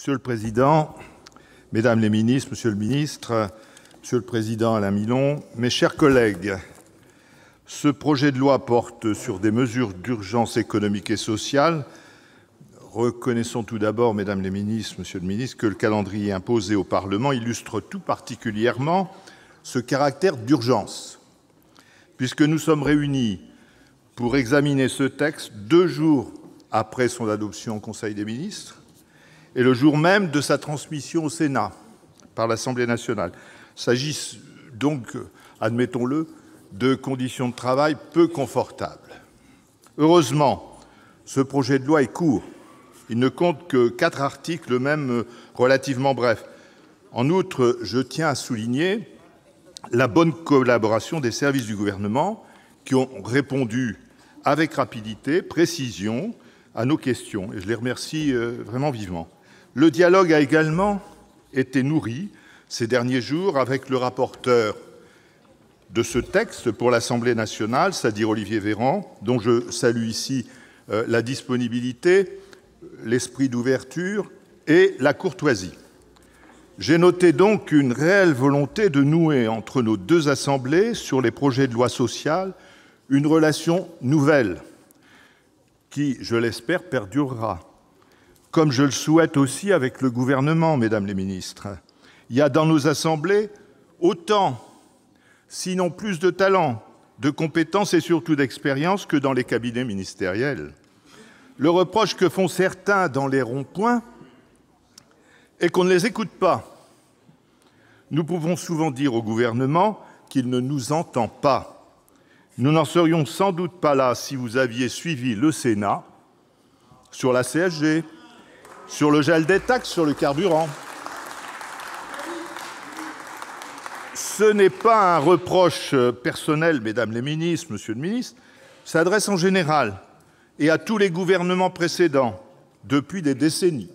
Monsieur le Président, Mesdames les ministres, Monsieur le ministre, Monsieur le Président Alain Milon, mes chers collègues, ce projet de loi porte sur des mesures d'urgence économique et sociale. Reconnaissons tout d'abord, Mesdames les ministres, Monsieur le ministre, que le calendrier imposé au Parlement illustre tout particulièrement ce caractère d'urgence, puisque nous sommes réunis pour examiner ce texte 2 jours après son adoption au Conseil des ministres et le jour même de sa transmission au Sénat par l'Assemblée nationale. Il s'agit donc, admettons-le, de conditions de travail peu confortables. Heureusement, ce projet de loi est court. Il ne compte que 4 articles, même relativement brefs. En outre, je tiens à souligner la bonne collaboration des services du Gouvernement qui ont répondu avec rapidité, précision à nos questions. Et je les remercie vraiment vivement. Le dialogue a également été nourri ces derniers jours avec le rapporteur de ce texte pour l'Assemblée nationale, c'est-à-dire Olivier Véran, dont je salue ici la disponibilité, l'esprit d'ouverture et la courtoisie. J'ai noté donc une réelle volonté de nouer entre nos 2 assemblées, sur les projets de loi sociale, une relation nouvelle qui, je l'espère, perdurera, comme je le souhaite aussi avec le Gouvernement, Mesdames les ministres. Il y a dans nos assemblées autant, sinon plus de talent, de compétences et surtout d'expérience que dans les cabinets ministériels. Le reproche que font certains dans les ronds-points est qu'on ne les écoute pas. Nous pouvons souvent dire au Gouvernement qu'il ne nous entend pas. Nous n'en serions sans doute pas là si vous aviez suivi le Sénat sur la CSG, sur le gel des taxes sur le carburant. Ce n'est pas un reproche personnel, Mesdames les ministres, Monsieur le ministre, s'adresse en général et à tous les gouvernements précédents depuis des décennies.